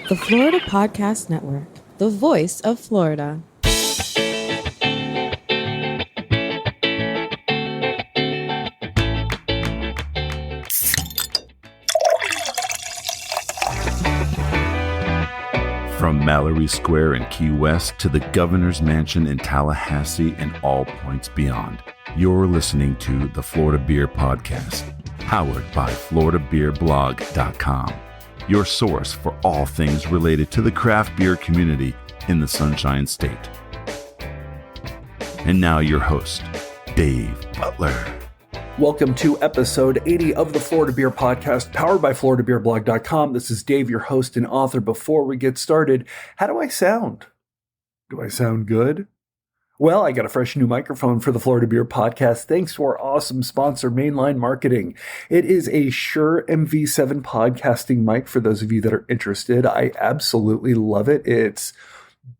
The Florida Podcast Network, the voice of Florida. From Mallory Square in Key West to the Governor's Mansion in Tallahassee and all points beyond, you're listening to the Florida Beer Podcast, powered by FloridaBeerBlog.com, your source for all things related to the craft beer community in the Sunshine State. And now your host, Dave Butler. Welcome to episode 80 of the Florida Beer Podcast, powered by FloridaBeerBlog.com. This is Dave, your host and author. Before we get started, how do I sound? Do I sound good? Well, I got a fresh new microphone for the Florida Beer Podcast thanks to our awesome sponsor, Mainline Marketing. It is a Shure MV7 podcasting mic for those of you that are interested. I absolutely love it. It's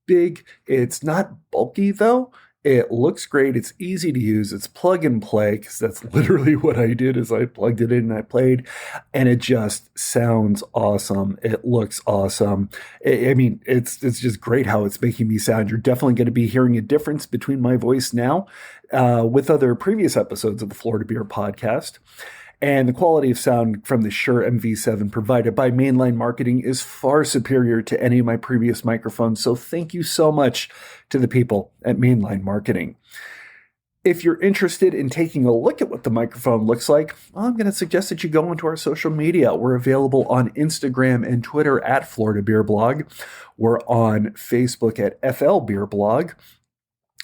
big. It's not bulky, though. It looks great. It's easy to use. It's plug and play, because that's literally what I did is I plugged it in and I played, and it just sounds awesome. It looks awesome. It's just great how it's making me sound. You're definitely going to be hearing a difference between my voice now with other previous episodes of the Florida Beer Podcast. And the quality of sound from the Shure MV7 provided by Mainline Marketing is far superior to any of my previous microphones. So thank you so much to the people at Mainline Marketing. If you're interested in taking a look at what the microphone looks like, I'm going to suggest that you go into our social media. We're available on Instagram and Twitter at Florida Beer Blog. We're on Facebook at FL Beer Blog.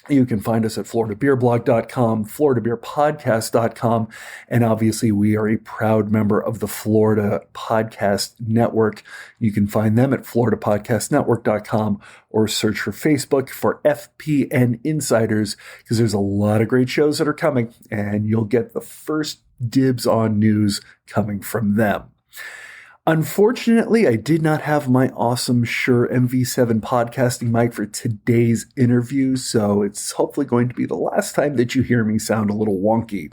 You can find us at FloridaBeerBlog.com, FloridaBeerPodcast.com, and obviously we are a proud member of the Florida Podcast Network. You can find them at FloridaPodcastNetwork.com or search for Facebook for FPN Insiders, because there's a lot of great shows that are coming, and you'll get the first dibs on news coming from them. Unfortunately, I did not have my awesome Shure MV7 podcasting mic for today's interview, so it's hopefully going to be the last time that you hear me sound a little wonky.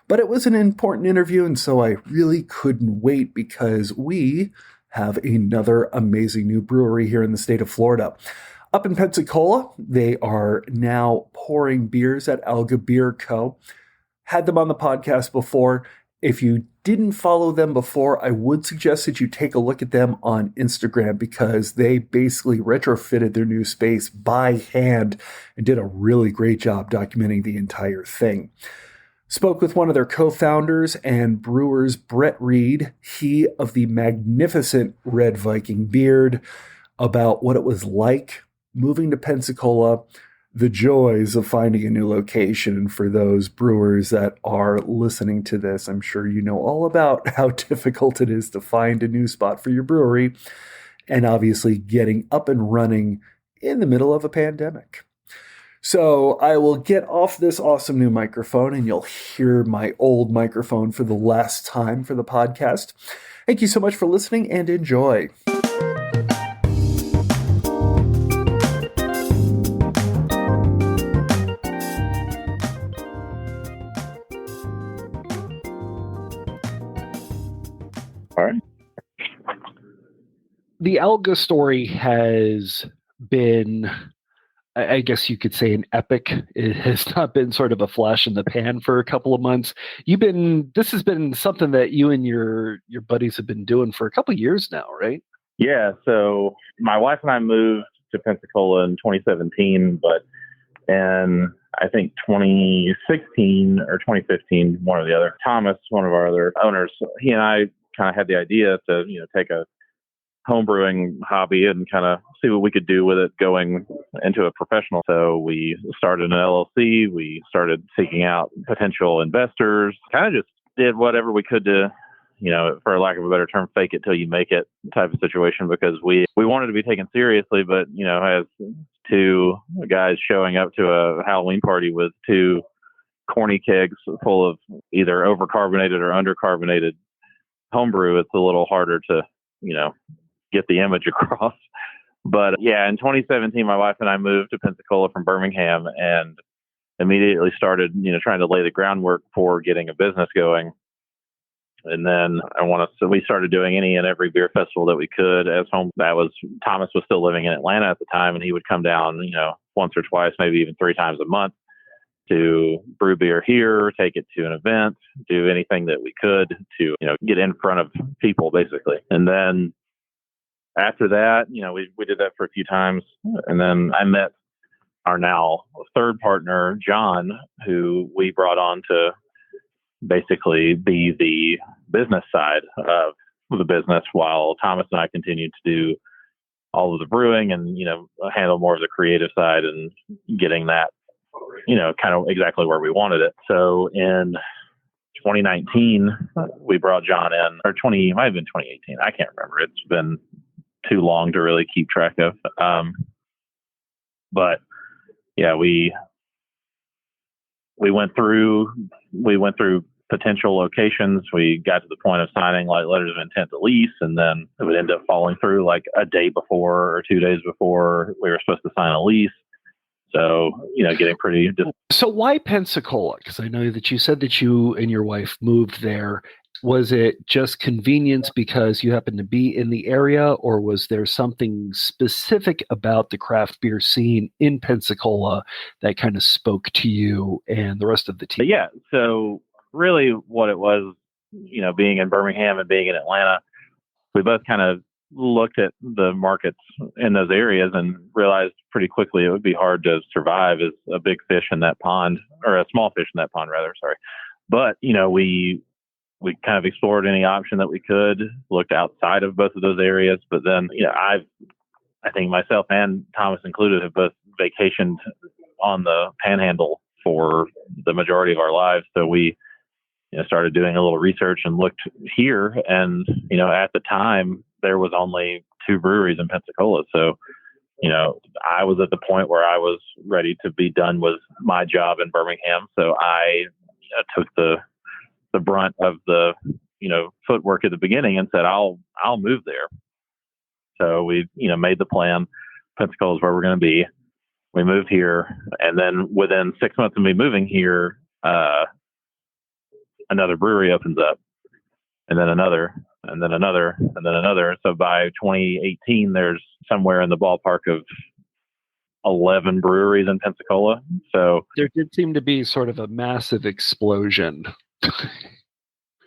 But it was an important interview, and so I really couldn't wait, because we have another amazing new brewery here in the state of Florida. Up in Pensacola, they are now pouring beers at Alga Beer Co. Had them on the podcast before. If you didn't follow them before, I would suggest that you take a look at them on Instagram, because they basically retrofitted their new space by hand and did a really great job documenting the entire thing. Spoke with one of their co-founders and brewers, Reid, he of the magnificent Red Viking beard, about what it was like moving to Pensacola, the joys of finding a new location. And for those brewers that are listening to this, I'm sure you know all about how difficult it is to find a new spot for your brewery, and obviously getting up and running in the middle of a pandemic. So I will get off this awesome new microphone, and you'll hear my old microphone for the last time for the podcast. Thank you so much for listening, and enjoy. All right. The Alga Story has been, I guess you could say, an epic. It has not been sort of a flash in the pan for a couple of months. This has been something that you and your buddies have been doing for a couple of years now, right? Yeah. So my wife and I moved to Pensacola in 2017, but in I think 2016 or 2015, one or the other, Thomas, one of our other owners, he and I kind of had the idea to, take a home brewing hobby and kind of see what we could do with it going into a professional. So we started an LLC. We started seeking out potential investors, kind of just did whatever we could to, for lack of a better term, fake it till you make it type of situation, because we wanted to be taken seriously, but, as two guys showing up to a Halloween party with two corny kegs full of either overcarbonated or undercarbonated homebrew, it's a little harder to, get the image across. But yeah, in 2017, my wife and I moved to Pensacola from Birmingham and immediately started, trying to lay the groundwork for getting a business going. And then we started doing any and every beer festival that we could as home. Thomas was still living in Atlanta at the time, and he would come down, once or twice, maybe even 3 times a month to brew beer here, take it to an event, do anything that we could to, get in front of people basically. And then after that, we did that for a few times. And then I met our now third partner, John, who we brought on to basically be the business side of the business while Thomas and I continued to do all of the brewing and, handle more of the creative side and getting that, kind of exactly where we wanted it. So in 2019, we brought John in, or it might have been 2018. I can't remember. It's been too long to really keep track of. But yeah, we went through potential locations. We got to the point of signing like letters of intent to lease, and then it would end up falling through like a day before or 2 days before we were supposed to sign a lease. So, getting pretty. So why Pensacola? Because I know that you said that you and your wife moved there. Was it just convenience because you happened to be in the area, or was there something specific about the craft beer scene in Pensacola that kind of spoke to you and the rest of the team? Yeah. So really what it was, being in Birmingham and being in Atlanta, we both kind of looked at the markets in those areas and realized pretty quickly it would be hard to survive as a big fish in that pond, or a small fish in that pond rather, sorry. But, we kind of explored any option that we could, looked outside of both of those areas. But then, I think myself and Thomas included have both vacationed on the Panhandle for the majority of our lives. So we started doing a little research and looked here. And, at the time, there was only 2 breweries in Pensacola. So, I was at the point where I was ready to be done with my job in Birmingham. So I took the brunt of the, footwork at the beginning and said, I'll move there. So we, made the plan. Pensacola is where we're going to be. We moved here. And then within 6 months of me moving here, another brewery opens up, and then another, and then another, and then another. So by 2018, there's somewhere in the ballpark of 11 breweries in Pensacola. So there did seem to be sort of a massive explosion.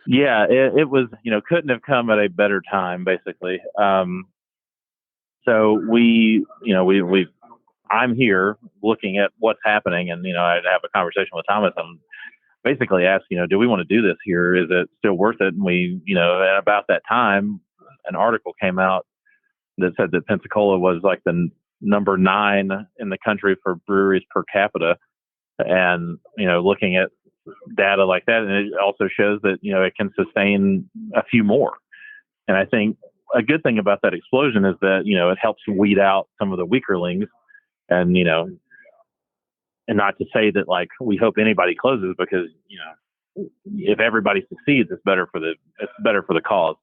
Yeah, it was, couldn't have come at a better time, basically. So I'm here looking at what's happening, and, I'd have a conversation with Thomas and basically ask, do we want to do this here? Is it still worth it? And we, at about that time, an article came out that said that Pensacola was like the number 9 in the country for breweries per capita. And, looking at data like that, and it also shows that, it can sustain a few more. And I think a good thing about that explosion is that, it helps weed out some of the weakerlings, and, and not to say that like we hope anybody closes, because, if everybody succeeds, it's better for the cause.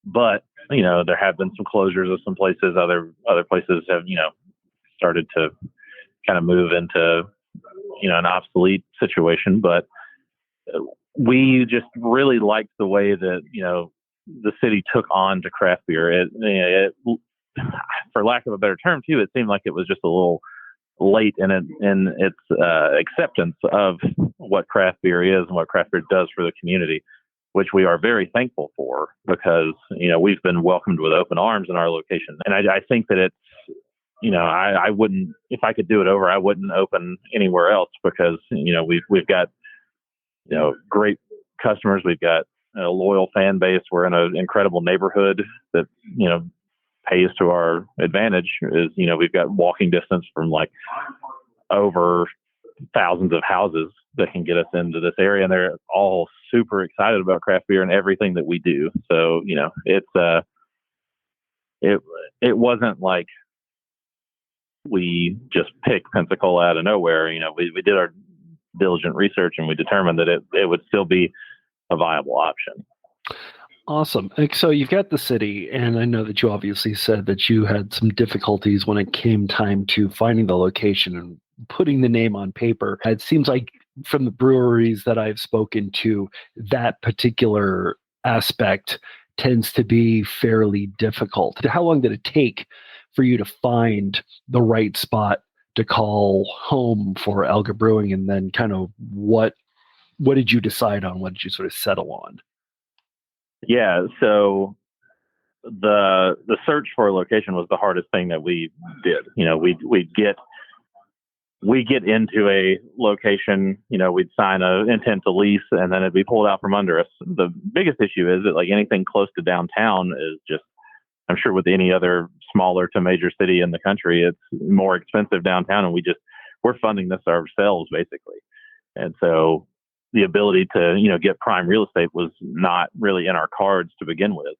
But, there have been some closures of some places. Other places have, started to kind of move into, an obsolete situation. But we just really liked the way that, the city took on to craft beer. It, for lack of a better term too, it seemed like it was just a little late in its acceptance of what craft beer is and what craft beer does for the community, which we are very thankful for, because, we've been welcomed with open arms in our location. And I think that it's, I wouldn't, if I could do it over, I wouldn't open anywhere else, because, we've got, great customers. We've got a loyal fan base. We're in an incredible neighborhood that, pays to our advantage. Is, we've got walking distance from like over thousands of houses that can get us into this area, and they're all super excited about craft beer and everything that we do. So, it's, it wasn't like we just picked Pensacola out of nowhere. We did our diligent research, and we determined that it would still be a viable option. Awesome. So you've got the city, and I know that you obviously said that you had some difficulties when it came time to finding the location and putting the name on paper. It seems like from the breweries that I've spoken to, that particular aspect tends to be fairly difficult. How long did it take for you to find the right spot to call home for Alga Brewing? And then kind of what did you decide on? What did you sort of settle on? Yeah. So the search for a location was the hardest thing that we did. We get into a location, we'd sign an intent to lease, and then it'd be pulled out from under us. The biggest issue is that like anything close to downtown is just, I'm sure with any other smaller to major city in the country, it's more expensive downtown, and we're funding this ourselves basically. And so the ability to, get prime real estate was not really in our cards to begin with.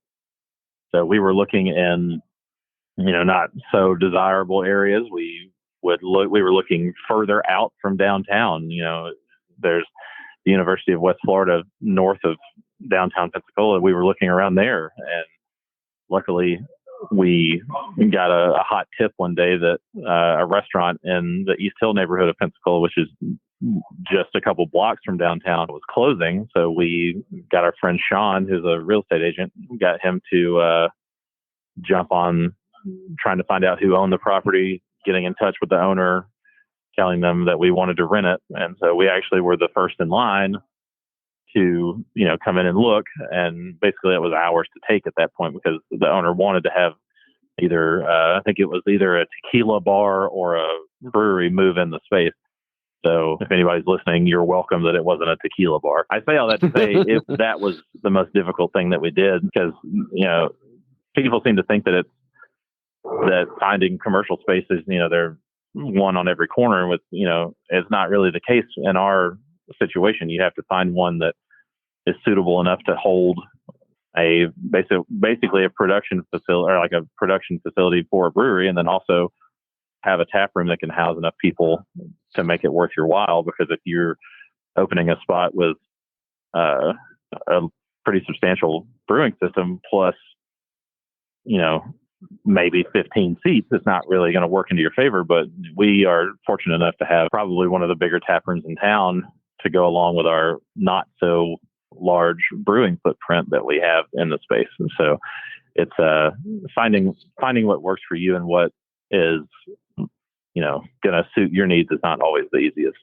So we were looking in, not so desirable areas. We were looking further out from downtown. There's the University of West Florida north of downtown Pensacola. We were looking around there, and luckily we got a hot tip one day that a restaurant in the East Hill neighborhood of Pensacola, which is just a couple blocks from downtown, was closing. So we got our friend Sean, who's a real estate agent, got him to jump on trying to find out who owned the property, getting in touch with the owner, telling them that we wanted to rent it. And so we actually were the first in line to, come in and look. And basically it was ours to take at that point because the owner wanted to have either, I think it was either a tequila bar or a brewery move in the space. So if anybody's listening, you're welcome that it wasn't a tequila bar. I say all that to say that was the most difficult thing that we did because, people seem to think that that finding commercial spaces, they're one on every corner with, it's not really the case in our situation. You have to find one that is suitable enough to hold basically a production facility or like a production facility for a brewery, and then also have a tap room that can house enough people to make it worth your while. Because if you're opening a spot with a pretty substantial brewing system plus, maybe 15 seats, it's not really going to work into your favor. But we are fortunate enough to have probably one of the bigger tap rooms in town to go along with our not so large brewing footprint that we have in the space. And so it's finding what works for you and what is, going to suit your needs is not always the easiest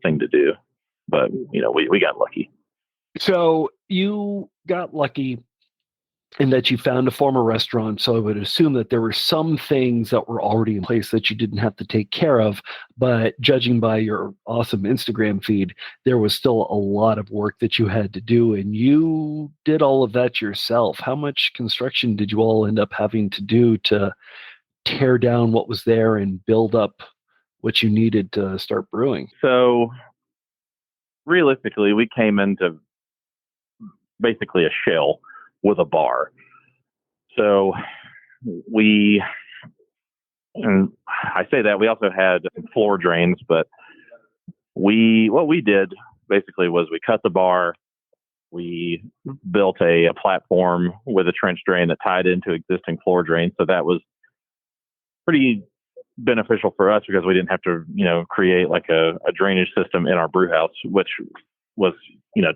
thing to do. But, we got lucky. So you got lucky in that you found a former restaurant. So I would assume that there were some things that were already in place that you didn't have to take care of. But judging by your awesome Instagram feed, there was still a lot of work that you had to do. And you did all of that yourself. How much construction did you all end up having to do to tear down what was there and build up what you needed to start brewing? So realistically, we came into basically a shell with a bar. So and I say that we also had floor drains, but what we did basically was we cut the bar, we built a platform with a trench drain that tied into existing floor drains. So that was pretty beneficial for us because we didn't have to, create like a drainage system in our brew house, which was,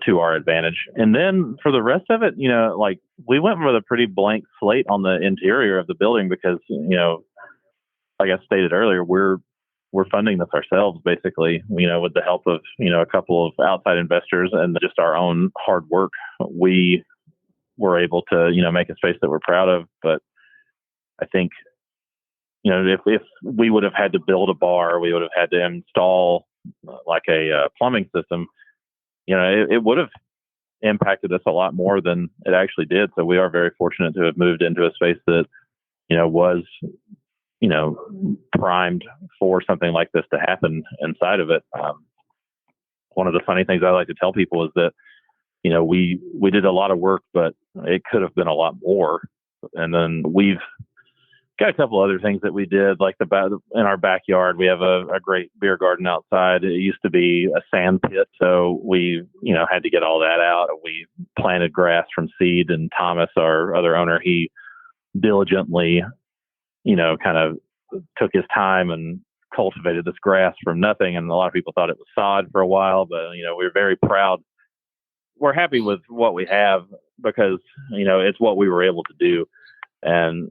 to our advantage. And then for the rest of it, we went with a pretty blank slate on the interior of the building because, like I stated earlier, we're funding this ourselves basically, with the help of, a couple of outside investors and just our own hard work. We were able to, make a space that we're proud of. But I think, if we would have had to build a bar, we would have had to install like a plumbing system, it would have impacted us a lot more than it actually did. So we are very fortunate to have moved into a space that, was, primed for something like this to happen inside of it. One of the funny things I like to tell people is that, we did a lot of work, but it could have been a lot more. And then we've got a couple other things that we did, like in our backyard, we have a great beer garden outside. It used to be a sand pit. So we, had to get all that out. We planted grass from seed, and Thomas, our other owner, he diligently, kind of took his time and cultivated this grass from nothing, and a lot of people thought it was sod for a while, but, we were very proud. We're happy with what we have because, it's what we were able to do. And,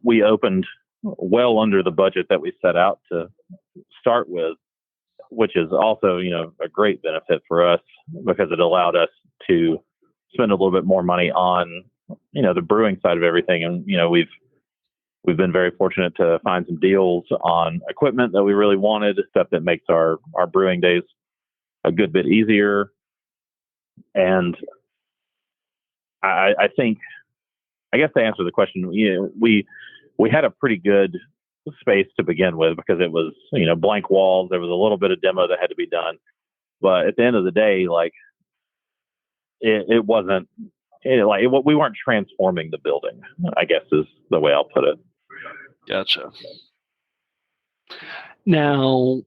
we opened well under the budget that we set out to start with, which is also, a great benefit for us because it allowed us to spend a little bit more money on, the brewing side of everything. And, we've been very fortunate to find some deals on equipment that we really wanted, stuff that makes our brewing days a good bit easier. And I think, I guess to answer the question, we had a pretty good space to begin with because it was, blank walls. There was a little bit of demo that had to be done. But at the end of the day, like, it wasn't, we weren't transforming the building, I guess is the way I'll put it. Gotcha. Now,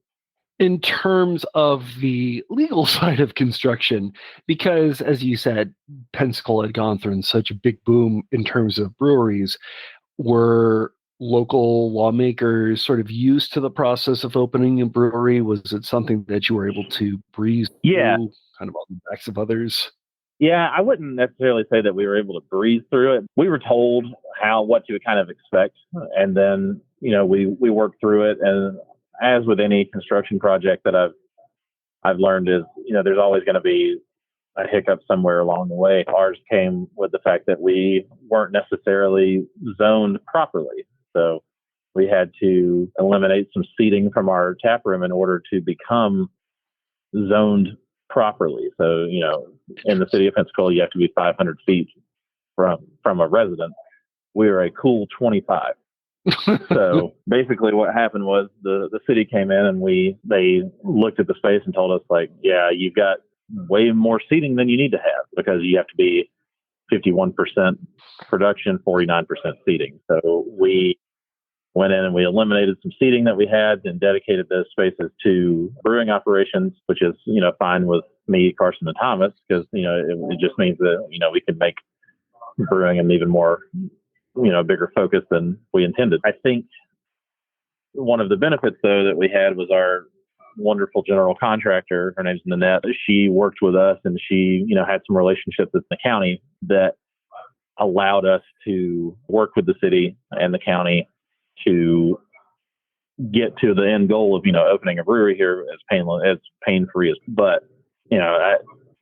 in terms of the legal side of construction, because as you said, Pensacola had gone through such a big boom in terms of breweries, were local lawmakers sort of used to the process of opening a brewery? Was it something that you were able to breeze through kind of on the backs of others? Yeah, I wouldn't necessarily say that we were able to breeze through it. We were told what to kind of expect. And then, we worked through it. And as with any construction project that I've learned is, there's always going to be a hiccup somewhere along the way. Ours came with the fact that we weren't necessarily zoned properly. So we had to eliminate some seating from our tap room in order to become zoned properly. So, in the city of Pensacola, you have to be 500 feet from a resident. We were a cool 25. So basically what happened was the city came in and they looked at the space and told us, like, yeah, you've got way more seating than you need to have because you have to be 51% production, 49% seating. So we went in and we eliminated some seating that we had and dedicated those spaces to brewing operations, which is, fine with me, Carson, and Thomas, because, it just means that, we can make brewing an even more, bigger focus than we intended. I think one of the benefits, though, that we had was our wonderful general contractor. Her name's Nanette. She worked with us and she, had some relationships with the county that allowed us to work with the city and the county to get to the end goal of, opening a brewery here as pain-free as, but,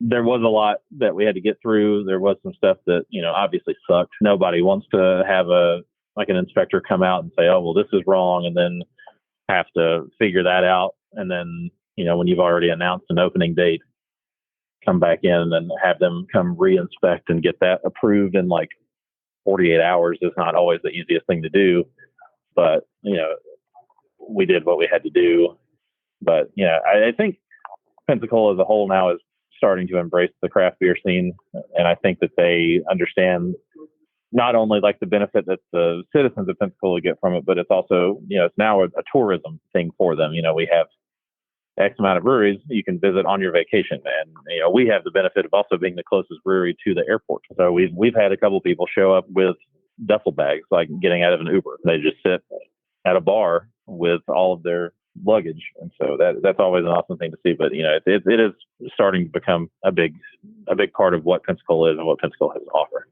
there was a lot that we had to get through. There was some stuff that, obviously sucked. Nobody wants to have an inspector come out and say, oh, well, this is wrong. And then have to figure that out. And then, when you've already announced an opening date, come back in and have them come re-inspect and get that approved in like 48 hours is not always the easiest thing to do. But, we did what we had to do. But, I think Pensacola as a whole now is starting to embrace the craft beer scene. And I think that they understand not only like the benefit that the citizens of Pensacola get from it, but it's also, it's now a tourism thing for them. We have X amount of breweries you can visit on your vacation. And, we have the benefit of also being the closest brewery to the airport. So we've had a couple people show up with duffel bags, like getting out of an Uber. They just sit at a bar with all of their luggage. And so that's always an awesome thing to see. But, it is starting to become a big part of what Pensacola is and what Pensacola has to offer.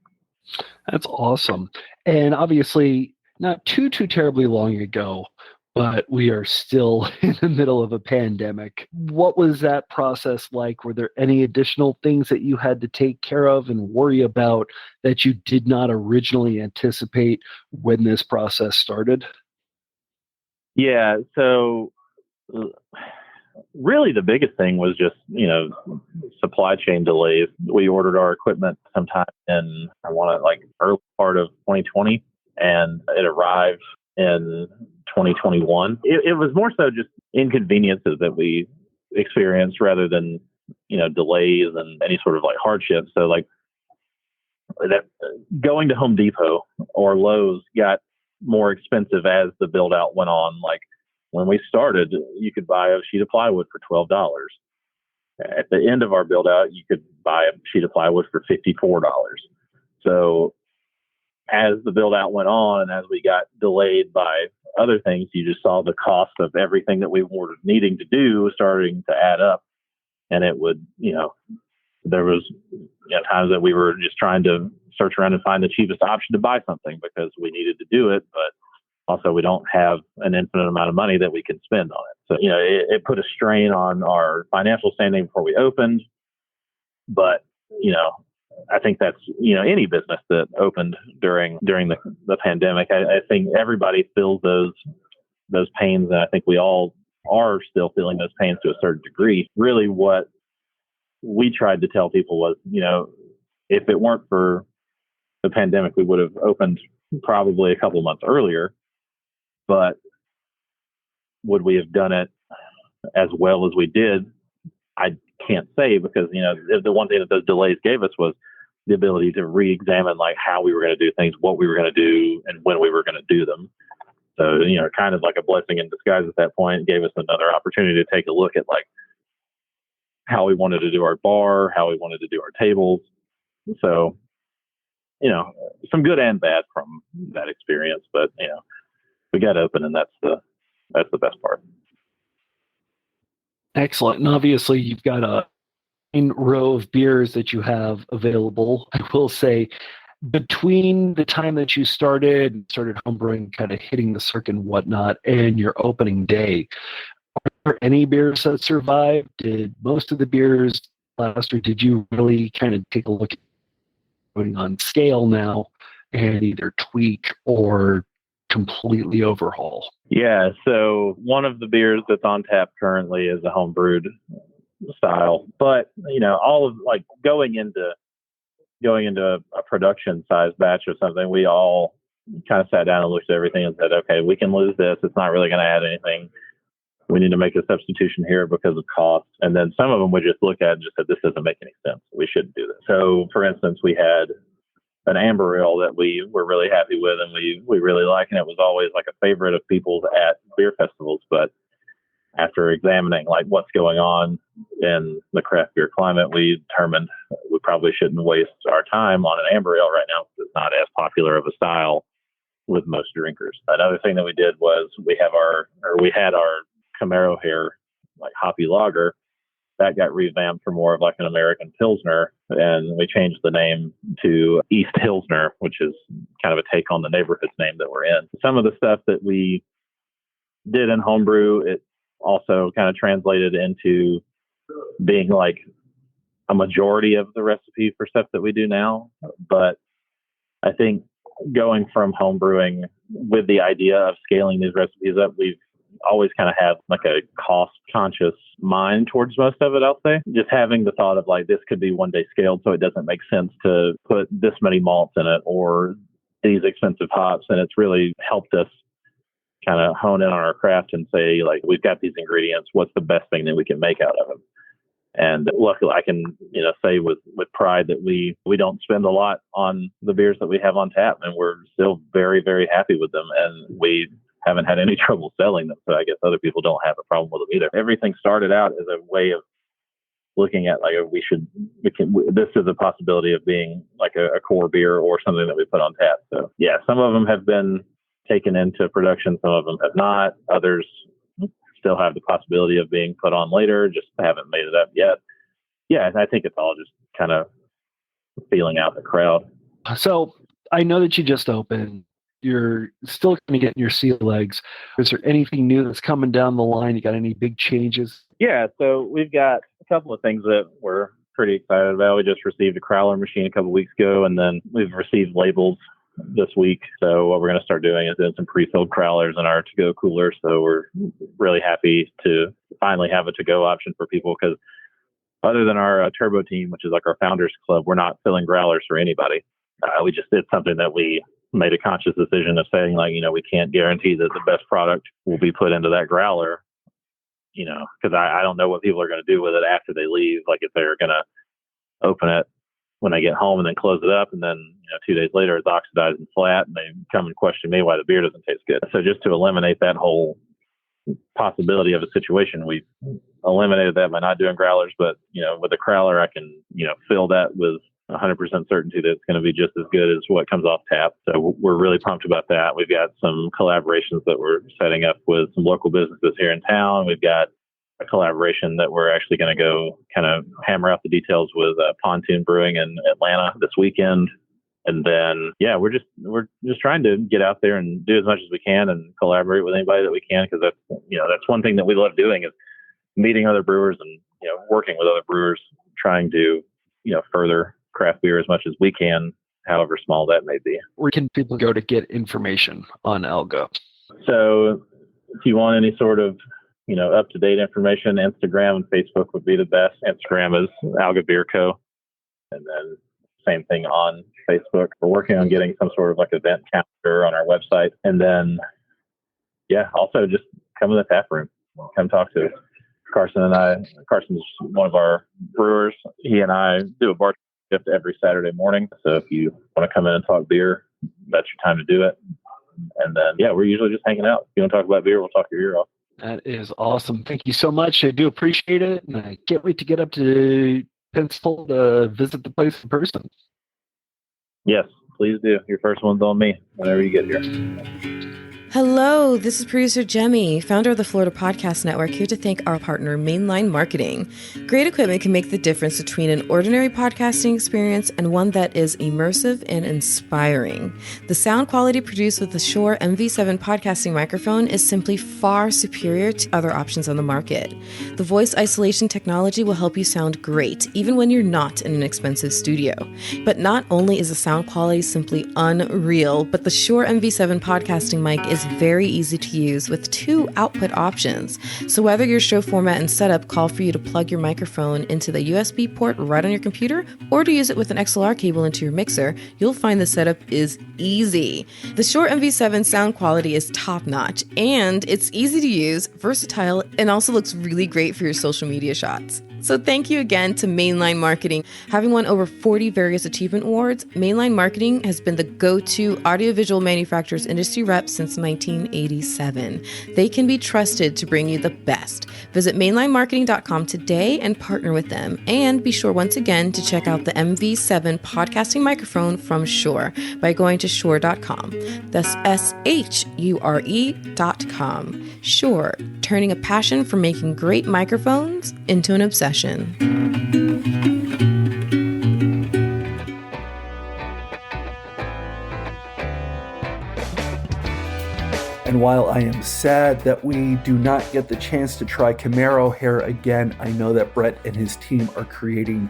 That's awesome. And obviously not too terribly long ago, but we are still in the middle of a pandemic. What was that process like? Were there any additional things that you had to take care of and worry about that you did not originally anticipate when this process started? Yeah. So really the biggest thing was just, supply chain delays. We ordered our equipment sometime in, early part of 2020, and it arrived in 2021. It was more so just inconveniences that we experienced rather than, delays and any sort of like hardship. So like that going to Home Depot or Lowe's got more expensive as the build out went on. Like when we started, you could buy a sheet of plywood for $12. At the end of our build out, you could buy a sheet of plywood for $54. So as the build out went on, as we got delayed by other things, you just saw the cost of everything that we were needing to do starting to add up. And it would, there was times that we were just trying to search around and find the cheapest option to buy something because we needed to do it, but also we don't have an infinite amount of money that we can spend on it. So, it put a strain on our financial standing before we opened. But, I think that's, any business that opened during the pandemic. I think everybody feels those pains. And I think we all are still feeling those pains to a certain degree. Really what we tried to tell people was, if it weren't for the pandemic, we would have opened probably a couple of months earlier. But would we have done it as well as we did? I can't say, because, the one thing that those delays gave us was the ability to re-examine like how we were going to do things, what we were going to do, and when we were going to do them. So, kind of like a blessing in disguise at that point. It gave us another opportunity to take a look at like how we wanted to do our bar, how we wanted to do our tables. So, some good and bad from that experience, but, we got open, and that's the best part. Excellent. And obviously you've got a row of beers that you have available. I will say, between the time that you started homebrewing, kind of hitting the circuit and whatnot, and your opening day, are there any beers that survived? Did most of the beers last, or did you really kind of take a look at putting on scale now and either tweak or completely overhaul? Yeah, so one of the beers that's on tap currently is a homebrewed style, but all of like going into a production size batch or something, we all kind of sat down and looked at everything and said, okay, we can lose this. It's not really going to add anything. We need to make a substitution here because of cost. And then some of them we just looked at and just said, this doesn't make any sense. We shouldn't do this. So for instance, we had an amber ale that we were really happy with and we really like, and it was always like a favorite of people's at beer festivals. But after examining like what's going on in the craft beer climate, we determined we probably shouldn't waste our time on an amber ale right now because it's not as popular of a style with most drinkers. Another thing that we did was we had our Camaro Hair, like hoppy lager, that got revamped for more of like an American Pilsner, and we changed the name to East Hillsner, which is kind of a take on the neighborhood's name that we're in. Some of the stuff that we did in homebrew, it also kind of translated into being like a majority of the recipe for stuff that we do now. But I think going from homebrewing with the idea of scaling these recipes up, we've always kind of had like a cost conscious mind towards most of it, I'll say. Just having the thought of like, this could be one day scaled, so it doesn't make sense to put this many malts in it or these expensive hops. And it's really helped us kind of hone in on our craft and say, like, we've got these ingredients, what's the best thing that we can make out of them? And luckily I can, say with pride that we don't spend a lot on the beers that we have on tap, and we're still very, very happy with them. And we haven't had any trouble selling them. So I guess other people don't have a problem with them either. Everything started out as a way of looking at like, this is a possibility of being like a core beer or something that we put on tap. So yeah, some of them have been taken into production. Some of them have not. Others still have the possibility of being put on later, just haven't made it up yet. Yeah, I think it's all just kind of feeling out the crowd. So I know that you just opened. You're still kind of getting your sea legs. Is there anything new that's coming down the line? You got any big changes? Yeah, so we've got a couple of things that we're pretty excited about. We just received a crowler machine a couple of weeks ago, and then we've received labels this week. So what we're going to start doing is doing some pre-filled crowlers in our to-go cooler. So we're really happy to finally have a to-go option for people, because other than our turbo team, which is like our founders club, we're not filling growlers for anybody. We just did something that we made a conscious decision of saying, like, we can't guarantee that the best product will be put into that growler, because I don't know what people are going to do with it after they leave. Like if they're going to open it when they get home and then close it up, and then 2 days later it's oxidized and flat, and they come and question me why the beer doesn't taste good. So just to eliminate that whole possibility of a situation, we eliminated that by not doing growlers. But with a crowler, I can fill that with 100% certainty that it's going to be just as good as what comes off tap. So we're really pumped about that. We've got some collaborations that we're setting up with some local businesses here in town. We've got a collaboration that we're actually going to go kind of hammer out the details with Pontoon Brewing in Atlanta this weekend. And then, yeah, we're just trying to get out there and do as much as we can and collaborate with anybody that we can, because that's one thing that we love doing is meeting other brewers and working with other brewers, trying to further craft beer as much as we can, however small that may be. Where can people go to get information on Alga? So if you want any sort of up-to-date information, Instagram and Facebook would be the best. Instagram is Alga Beer Co. And then same thing on Facebook. We're working on getting some sort of like event calendar on our website. And then, also just come to the tap room. Come talk to us. Carson's one of our brewers. He and I do a bar shift every Saturday morning. So if you want to come in and talk beer, that's your time to do it. And then, we're usually just hanging out. If you want to talk about beer, we'll talk your ear off. That is awesome. Thank you so much. I do appreciate it. And I can't wait to get up to Pensacola to visit the place in person. Yes, please do. Your first one's on me whenever you get here. Hello, this is producer Jemmy, founder of the Florida Podcast Network, here to thank our partner, Mainline Marketing. Great equipment can make the difference between an ordinary podcasting experience and one that is immersive and inspiring. The sound quality produced with the Shure MV7 podcasting microphone is simply far superior to other options on the market. The voice isolation technology will help you sound great, even when you're not in an expensive studio. But not only is the sound quality simply unreal, but the Shure MV7 podcasting mic is very easy to use with 2 output options. So whether your show format and setup call for you to plug your microphone into the USB port right on your computer or to use it with an XLR cable into your mixer, you'll find the setup is easy. The Shure MV7 sound quality is top-notch, and it's easy to use, versatile, and also looks really great for your social media shots. So thank you again to Mainline Marketing. Having won over 40 various achievement awards, Mainline Marketing has been the go-to audiovisual manufacturers industry rep since 1987. They can be trusted to bring you the best. Visit mainlinemarketing.com today and partner with them. And be sure once again to check out the MV7 podcasting microphone from Shure by going to shure.com. That's SHURE.com. Shure, turning a passion for making great microphones into an obsession. And while I am sad that we do not get the chance to try Camaro Hair again, I know that Brett and his team are creating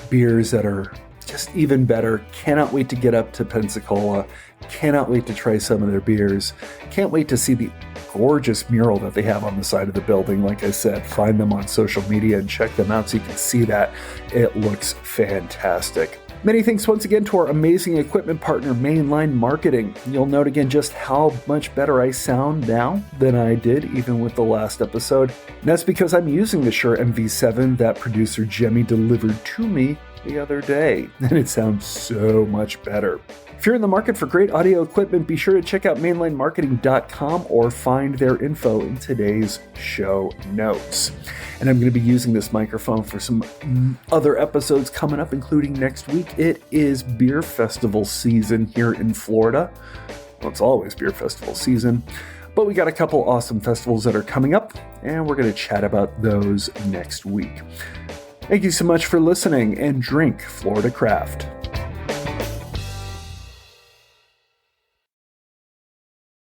beers that are just even better. Cannot wait to get up to Pensacola. Cannot wait to try some of their beers. Can't wait to see the gorgeous mural that they have on the side of the building. Like I said, find them on social media and check them out so you can see that. It looks fantastic. Many thanks once again to our amazing equipment partner, Mainline Marketing. You'll note again just how much better I sound now than I did even with the last episode. And that's because I'm using the Shure MV7 that producer Jemmy delivered to me the other day, and it sounds so much better. If you're in the market for great audio equipment, be sure to check out mainlinemarketing.com or find their info in today's show notes. And I'm going to be using this microphone for some other episodes coming up, including next week. It is beer festival season here in Florida. Well, it's always beer festival season, but we got a couple awesome festivals that are coming up, and we're going to chat about those next week. Thank you so much for listening, and drink Florida Craft.